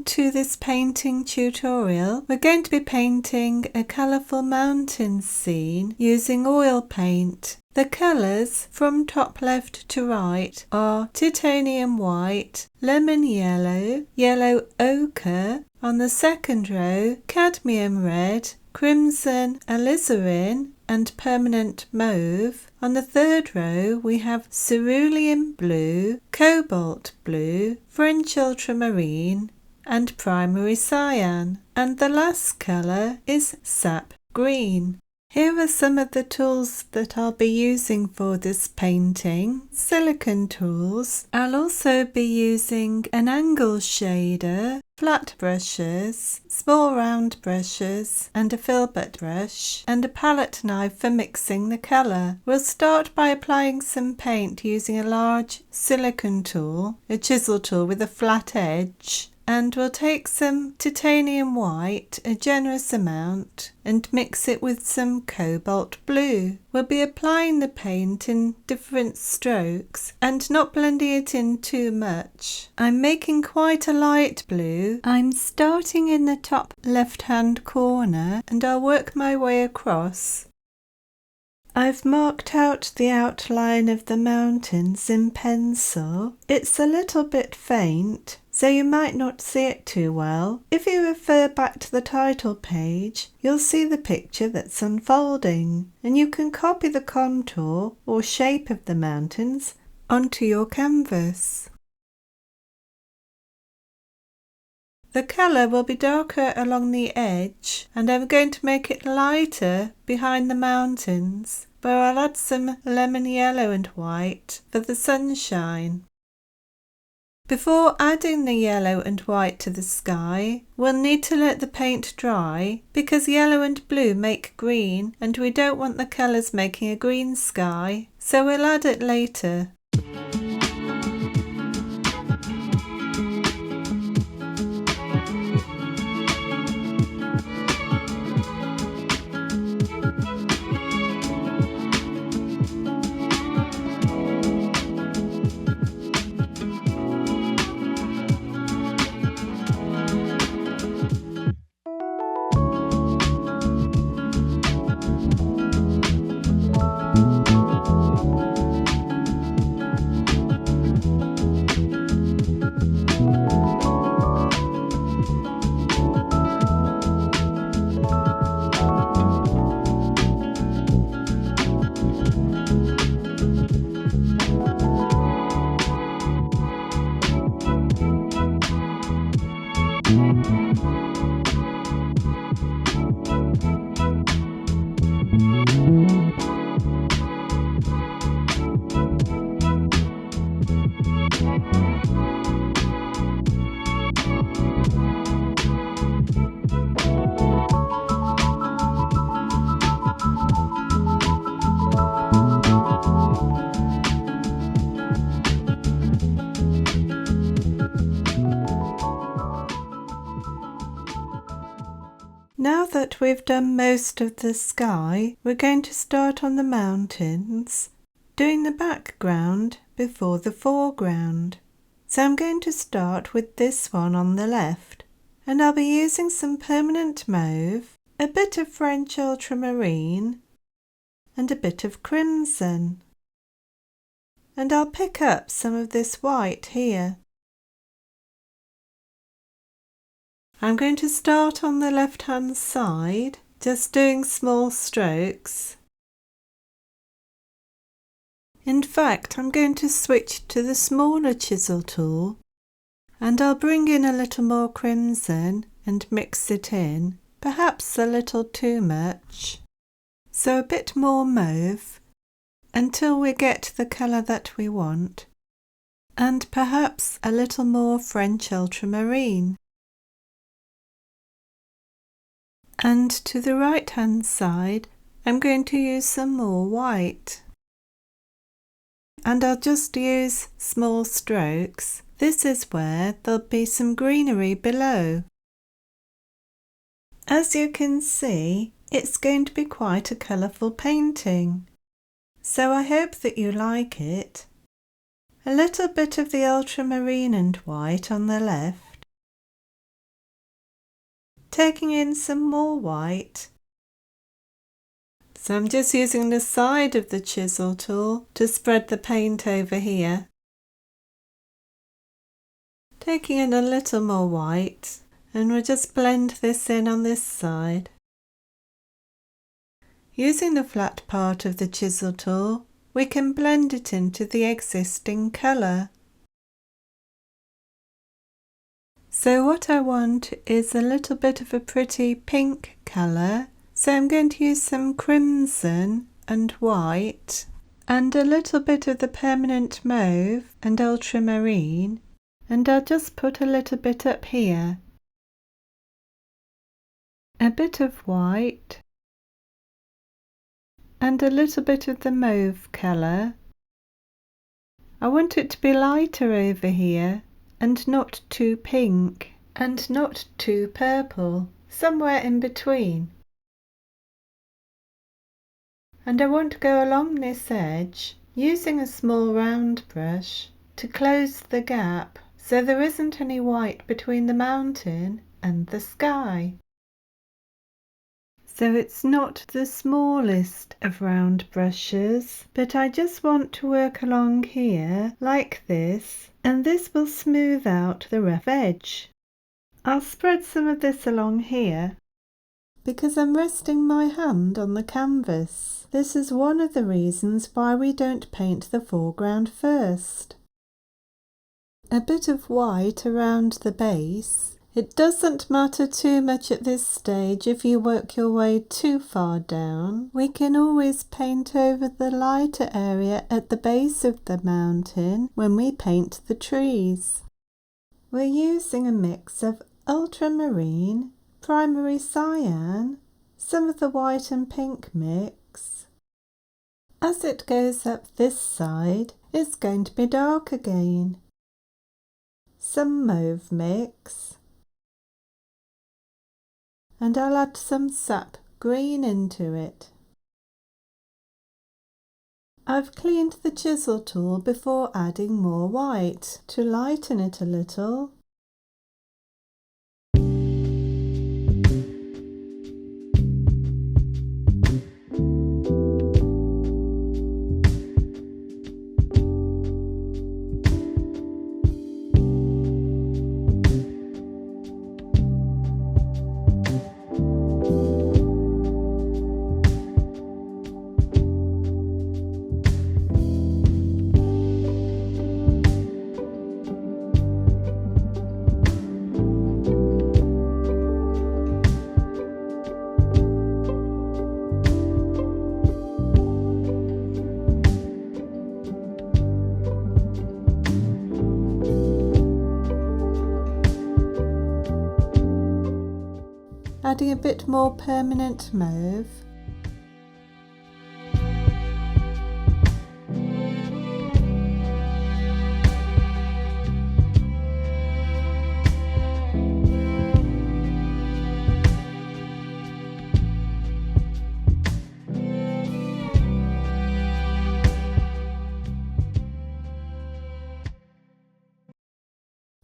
Welcome to this painting tutorial. We're going to be painting a colourful mountain scene using oil paint. The colours from top left to right are titanium white, lemon yellow, yellow ochre. On the second row, cadmium red, crimson alizarin and permanent mauve. On the third row we have ceruleum blue, cobalt blue, French ultramarine and primary cyan, and the last colour is sap green. Here are some of the tools that I'll be using for this painting. Silicone tools. I'll also be using an angle shader, flat brushes, small round brushes and a filbert brush, and a palette knife for mixing the colour. We'll start by applying some paint using a large silicone tool, a chisel tool with a flat edge. And we'll take some titanium white, a generous amount, and mix it with some cobalt blue. We'll be applying the paint in different strokes and not blending it in too much. I'm making quite a light blue. I'm starting in the top left-hand corner and I'll work my way across. I've marked out the outline of the mountains in pencil. It's a little bit faint, so you might not see it too well. If you refer back to the title page, you'll see the picture that's unfolding, and you can copy the contour or shape of the mountains onto your canvas. The colour will be darker along the edge, and I'm going to make it lighter behind the mountains, where I'll add some lemon yellow and white for the sunshine. Before adding the yellow and white to the sky, we'll need to let the paint dry because yellow and blue make green and we don't want the colours making a green sky, so we'll add it later. Now that we've done most of the sky, we're going to start on the mountains, doing the background before the foreground. So I'm going to start with this one on the left, and I'll be using some permanent mauve, a bit of French ultramarine, and a bit of crimson. And I'll pick up some of this white here. I'm going to start on the left-hand side, just doing small strokes. In fact, I'm going to switch to the smaller chisel tool, and I'll bring in a little more crimson and mix it in, perhaps a little too much. So a bit more mauve, until we get the colour that we want, and perhaps a little more French ultramarine. And to the right hand side, I'm going to use some more white. And I'll just use small strokes. This is where there'll be some greenery below. As you can see, it's going to be quite a colourful painting. So I hope that you like it. A little bit of the ultramarine and white on the left, taking in some more white. So I'm just using the side of the chisel tool to spread the paint over here. Taking in a little more white, and we'll just blend this in on this side. Using the flat part of the chisel tool, we can blend it into the existing colour. So what I want is a little bit of a pretty pink colour, so I'm going to use some crimson and white and a little bit of the permanent mauve and ultramarine, and I'll just put a little bit up here. A bit of white and a little bit of the mauve colour. I want it to be lighter over here and not too pink and not too purple, somewhere in between. And I want to go along this edge using a small round brush to close the gap so there isn't any white between the mountain and the sky. So it's not the smallest of round brushes, but I just want to work along here like this, and this will smooth out the rough edge. I'll spread some of this along here because I'm resting my hand on the canvas. This is one of the reasons why we don't paint the foreground first. A bit of white around the base. It doesn't matter too much at this stage if you work your way too far down. We can always paint over the lighter area at the base of the mountain when we paint the trees. We're using a mix of ultramarine, primary cyan, some of the white and pink mix. As it goes up this side, it's going to be dark again. Some mauve mix. And I'll add some sap green into it. I've cleaned the chisel tool before adding more white to lighten it a little. Adding a bit more permanent mauve.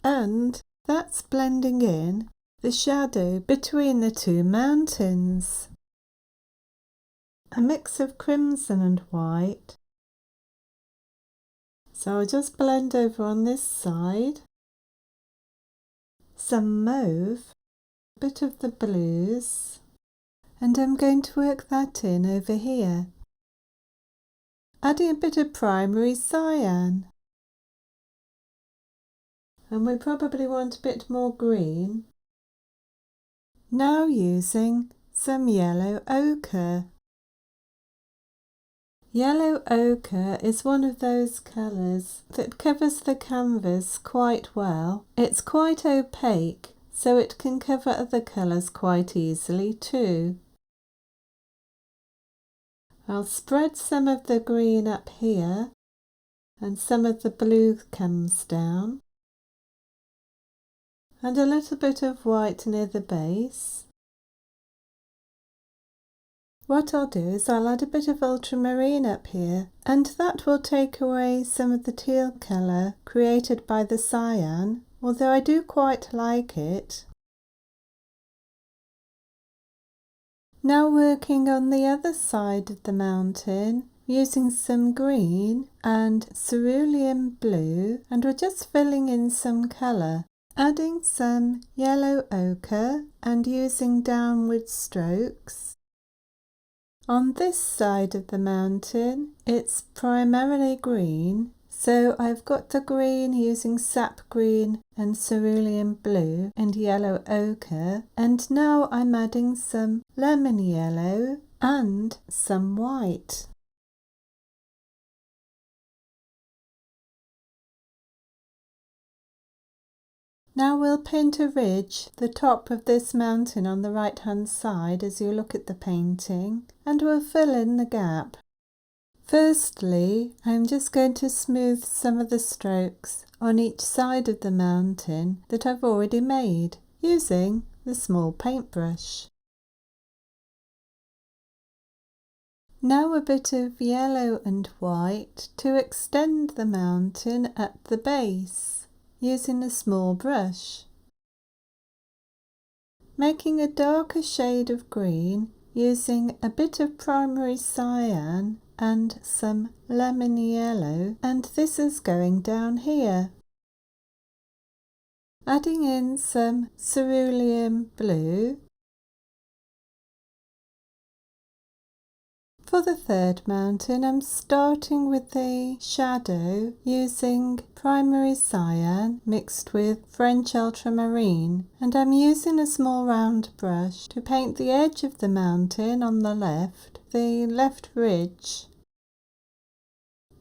And that's blending in the shadow between the two mountains. A mix of crimson and white. So I'll just blend over on this side. Some mauve, a bit of the blues, and I'm going to work that in over here. Adding a bit of primary cyan. And we probably want a bit more green. Now using some yellow ochre. Yellow ochre is one of those colours that covers the canvas quite well. It's quite opaque, so it can cover other colours quite easily too. I'll spread some of the green up here and some of the blue comes down. And a little bit of white near the base. What I'll do is I'll add a bit of ultramarine up here, and that will take away some of the teal colour created by the cyan, although I do quite like it. Now working on the other side of the mountain, using some green and cerulean blue, and we're just filling in some colour, adding some yellow ochre and using downward strokes. On this side of the mountain, it's primarily green, so I've got the green using sap green and cerulean blue and yellow ochre, and now I'm adding some lemon yellow and some white. Now we'll paint a ridge, the top of this mountain on the right hand side as you look at the painting, and we'll fill in the gap. Firstly, I'm just going to smooth some of the strokes on each side of the mountain that I've already made using the small paintbrush. Now a bit of yellow and white to extend the mountain at the base using a small brush. Making a darker shade of green using a bit of primary cyan and some lemon yellow, and this is going down here. Adding in some cerulean blue. For the third mountain, I'm starting with the shadow using primary cyan mixed with French ultramarine, and I'm using a small round brush to paint the edge of the mountain on the left ridge.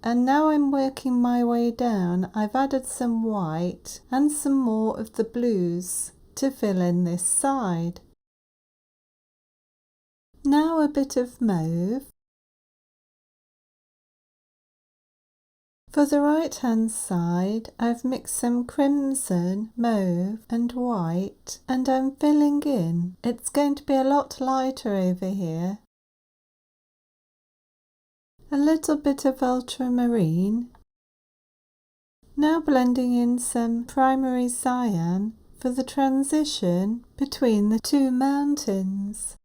And now I'm working my way down. I've added some white and some more of the blues to fill in this side. Now a bit of mauve. For the right hand side, I've mixed some crimson, mauve and white, and I'm filling in. It's going to be a lot lighter over here. A little bit of ultramarine. Now blending in some primary cyan for the transition between the two mountains.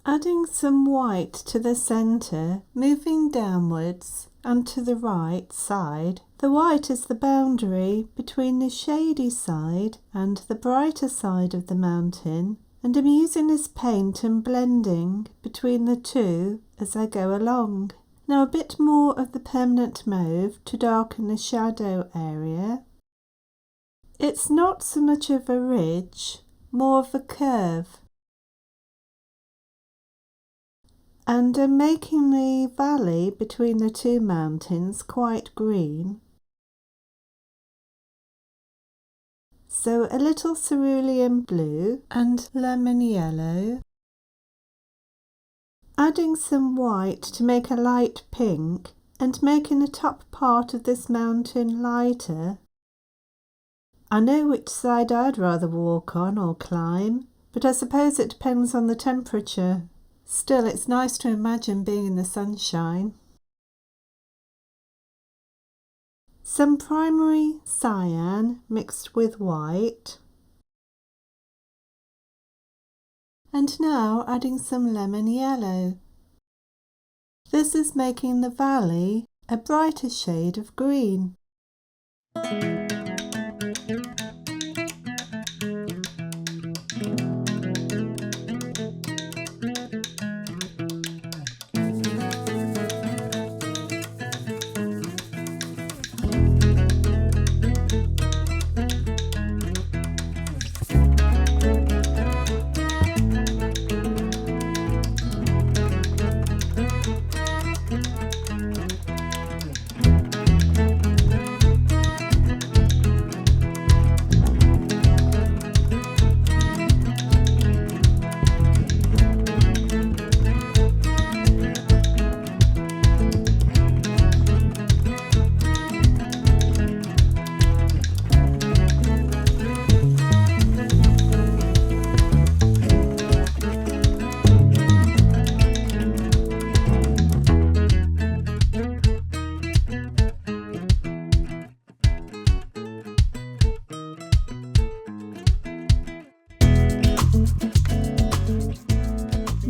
Adding some white to the centre, moving downwards and to the right side. The white is the boundary between the shady side and the brighter side of the mountain, and I'm using this paint and blending between the two as I go along. Now a bit more of the permanent mauve to darken the shadow area. It's not so much of a ridge, more of a curve. And I'm making the valley between the two mountains quite green. So a little cerulean blue and lemon yellow. Adding some white to make a light pink and making the top part of this mountain lighter. I know which side I'd rather walk on or climb, but I suppose it depends on the temperature. Still, it's nice to imagine being in the sunshine. Some primary cyan mixed with white. And now adding some lemon yellow. This is making the valley a brighter shade of green.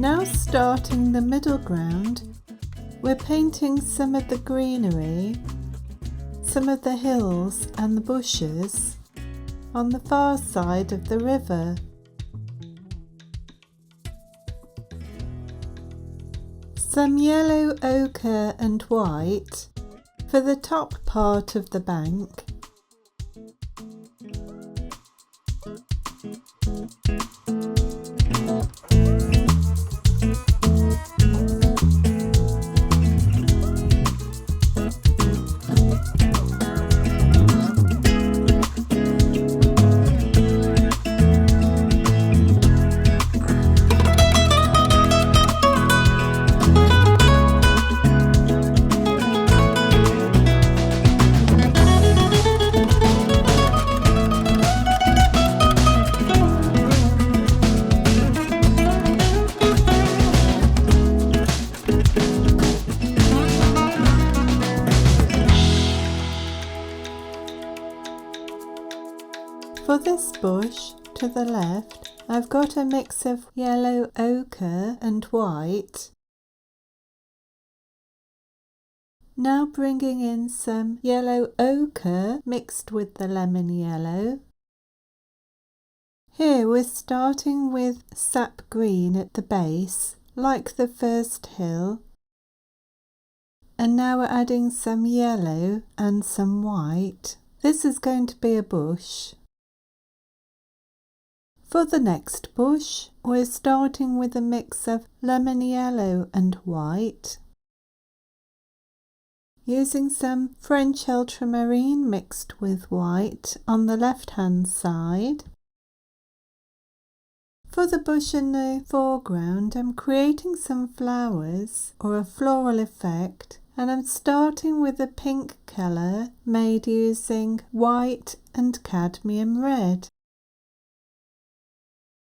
Now starting the middle ground, we're painting some of the greenery, some of the hills and the bushes on the far side of the river. Some yellow ochre and white for the top part of the bank. For this bush to the left, I've got a mix of yellow ochre and white. Now bringing in some yellow ochre mixed with the lemon yellow. Here we're starting with sap green at the base, like the first hill. And now we're adding some yellow and some white. This is going to be a bush. For the next bush, we're starting with a mix of lemon yellow and white, using some French ultramarine mixed with white on the left-hand side. For the bush in the foreground, I'm creating some flowers or a floral effect, and I'm starting with a pink colour made using white and cadmium red.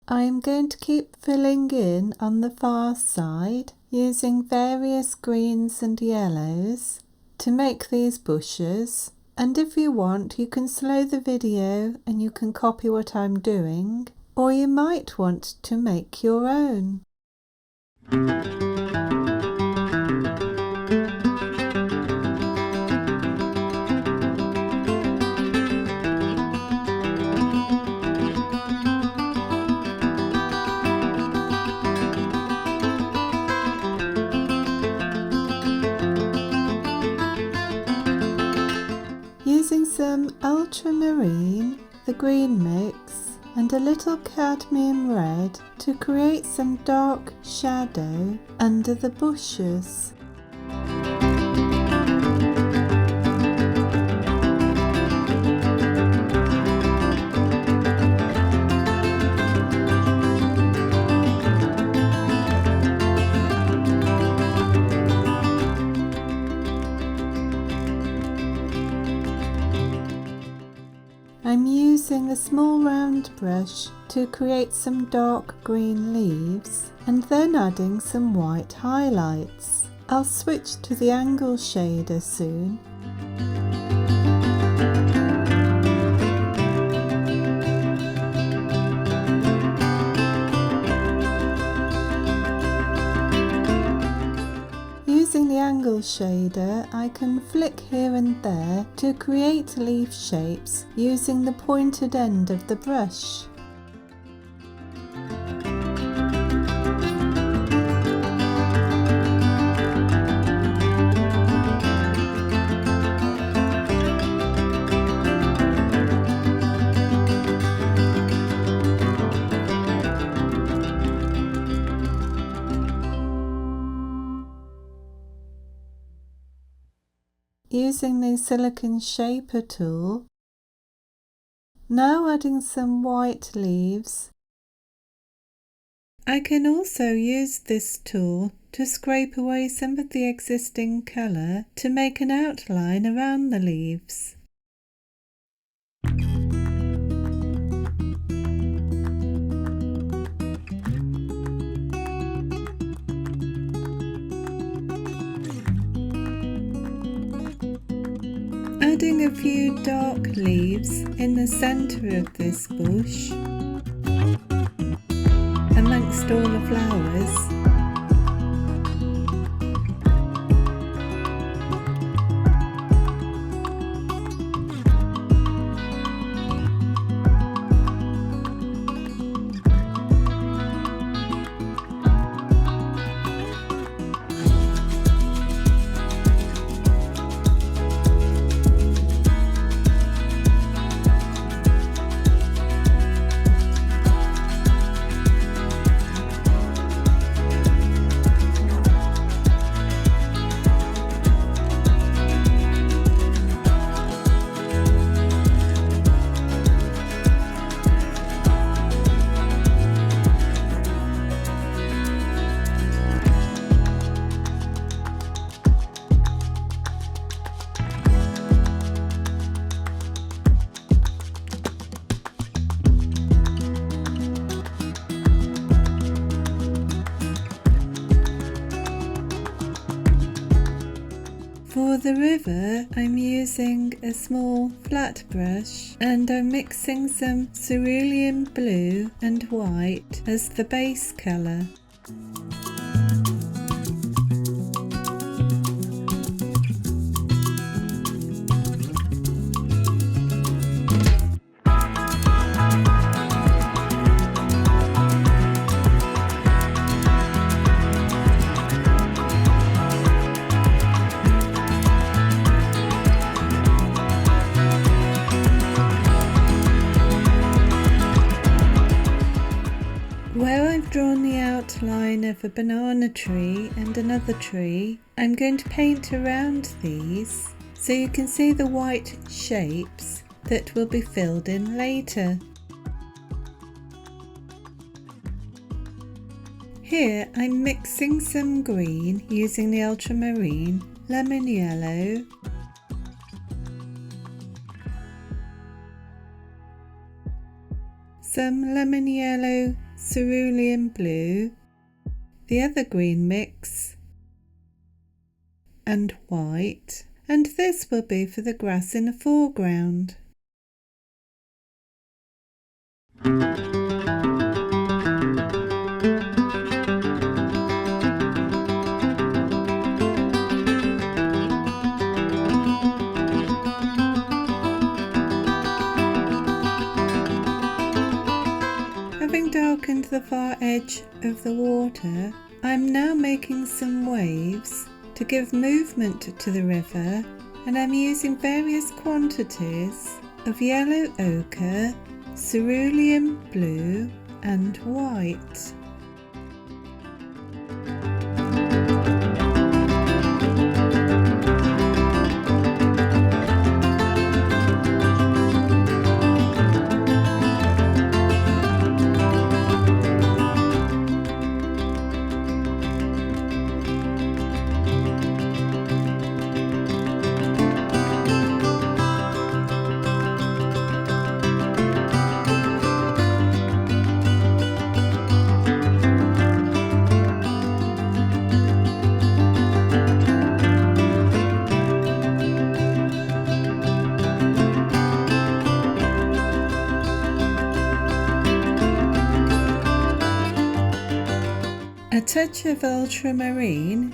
I am going to keep filling in on the far side using various greens and yellows to make these bushes, and if you want you can slow the video and you can copy what I'm doing, or you might want to make your own. Using some ultramarine, the green mix, and a little cadmium red to create some dark shadow under the bushes. I'm using a small round brush to create some dark green leaves and then adding some white highlights. I'll switch to the angle shader soon. Using the angle shader, I can flick here and there to create leaf shapes using the pointed end of the brush. Using the silicone shaper tool, now adding some white leaves. I can also use this tool to scrape away some of the existing colour to make an outline around the leaves. Adding a few dark leaves in the centre of this bush amongst all the flowers. the river, I'm using a small flat brush and I'm mixing some ceruleum blue and white as the base colour. Where I've drawn the outline of a banana tree and another tree, I'm going to paint around these so you can see the white shapes that will be filled in later. Here I'm mixing some green using the ultramarine, lemon yellow, some lemon yellow, ceruleum blue, the other green mix, and white, and this will be for the grass in the foreground. Having darkened the far edge of the water, I'm now making some waves to give movement to the river, and I'm using various quantities of yellow ochre, ceruleum blue and white. A touch of ultramarine,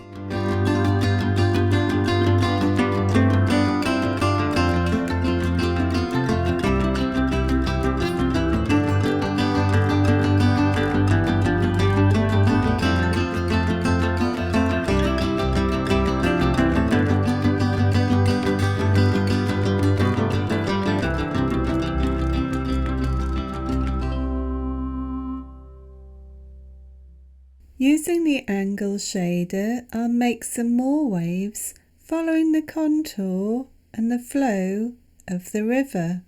using the angle shader, I'll make some more waves following the contour and the flow of the river.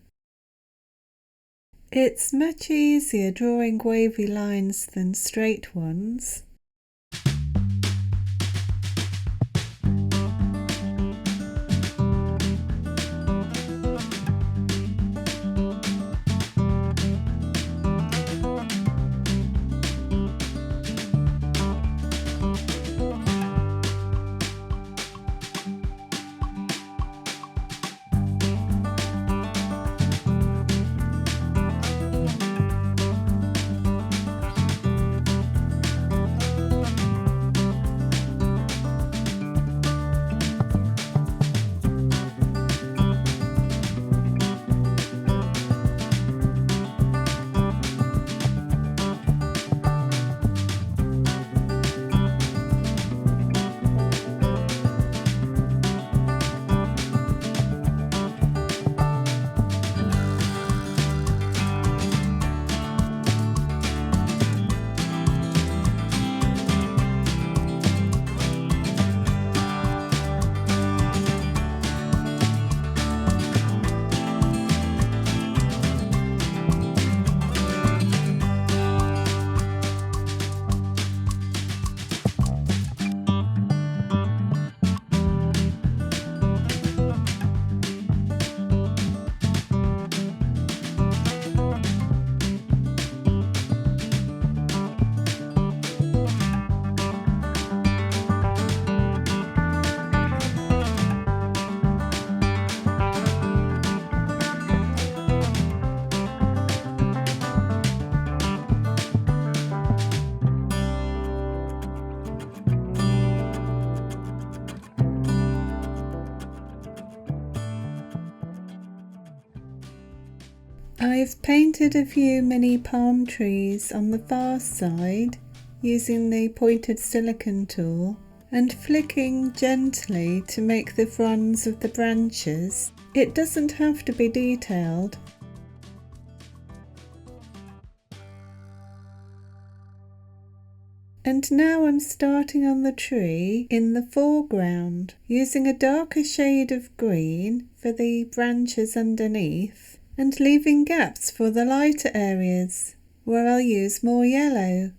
It's much easier drawing wavy lines than straight ones. I've painted a few mini palm trees on the far side using the pointed silicone tool and flicking gently to make the fronds of the branches. It doesn't have to be detailed. And now I'm starting on the tree in the foreground, using a darker shade of green for the branches underneath and leaving gaps for the lighter areas where I'll use more yellow.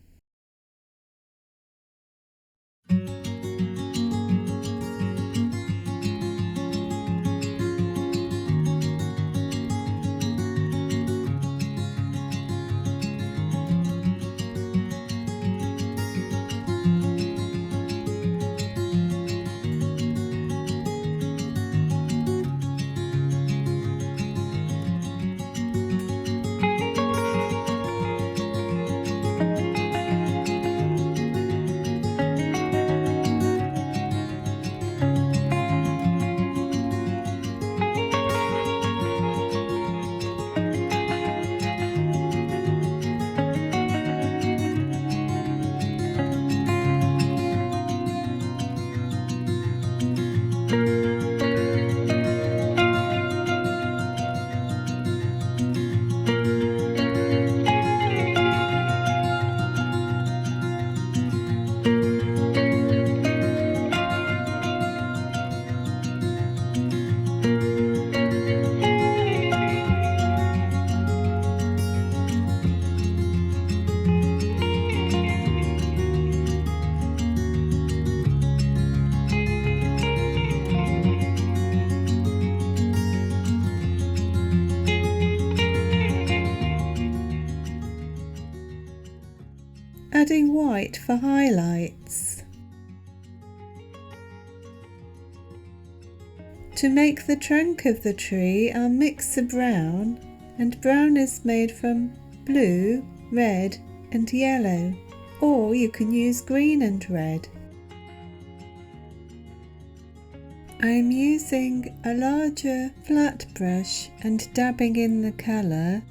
Adding white for highlights. To make the trunk of the tree, I'll mix a brown, and brown is made from blue, red and yellow, or you can use green and red. I'm using a larger flat brush and dabbing in the colour.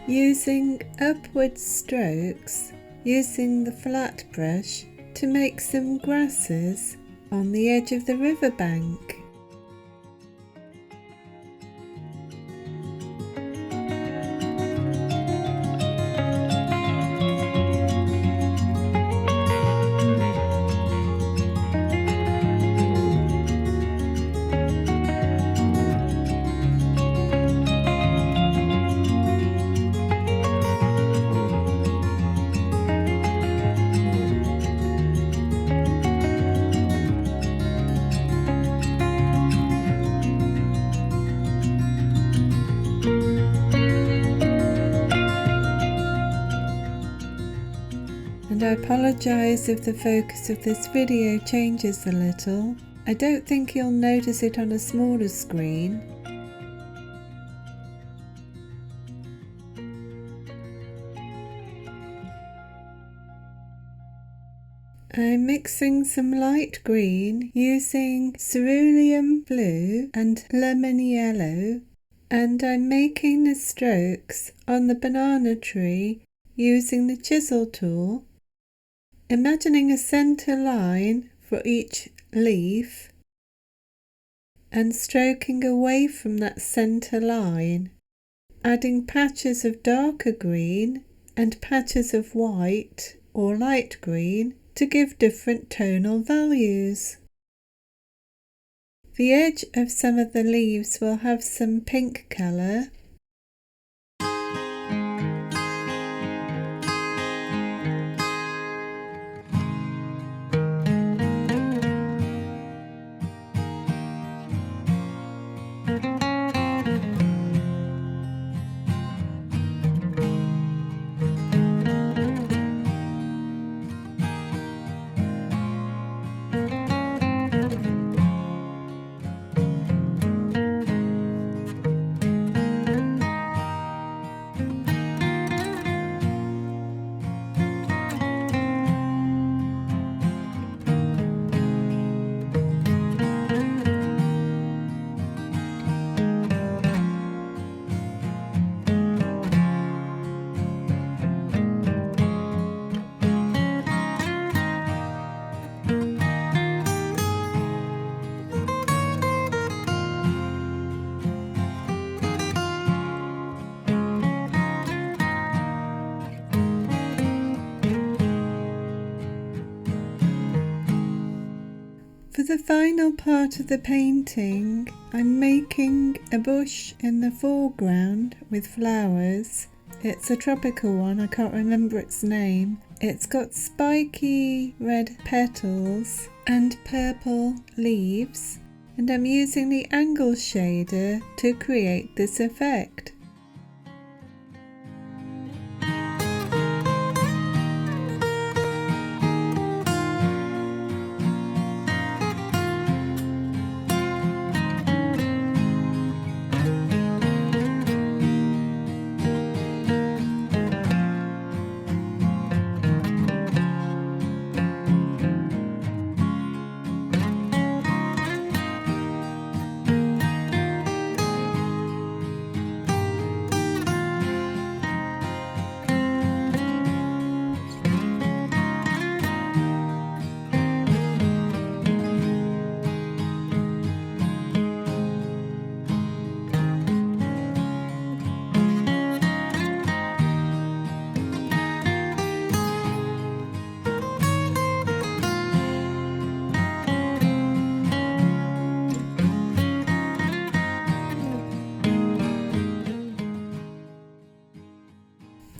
Using upward strokes, using the flat brush to make some grasses on the edge of the riverbank. And I apologise if the focus of this video changes a little. I don't think you'll notice it on a smaller screen. I'm mixing some light green using Coeruleum blue and lemon yellow, and I'm making the strokes on the banana tree using the chisel tool, imagining a centre line for each leaf and stroking away from that centre line, adding patches of darker green and patches of white or light green to give different tonal values. The edge of some of the leaves will have some pink colour. For the final part of the painting, I'm making a bush in the foreground with flowers. It's a tropical one, I can't remember its name. It's got spiky red petals and purple leaves, and I'm using the angle shader to create this effect.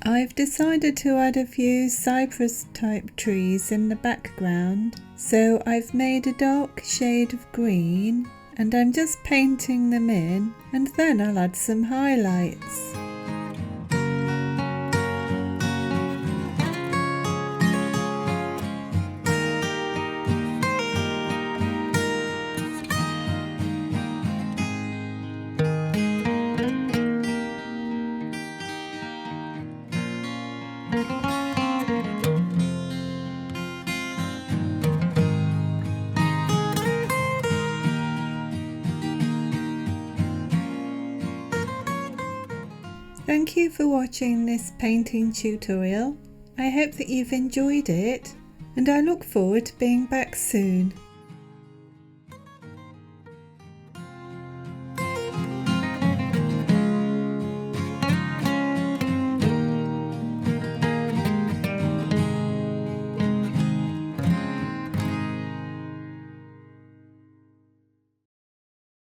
I've decided to add a few cypress type trees in the background, so I've made a dark shade of green and I'm just painting them in, and then I'll add some highlights. Thank you for watching this painting tutorial. I hope that you've enjoyed it, and I look forward to being back soon.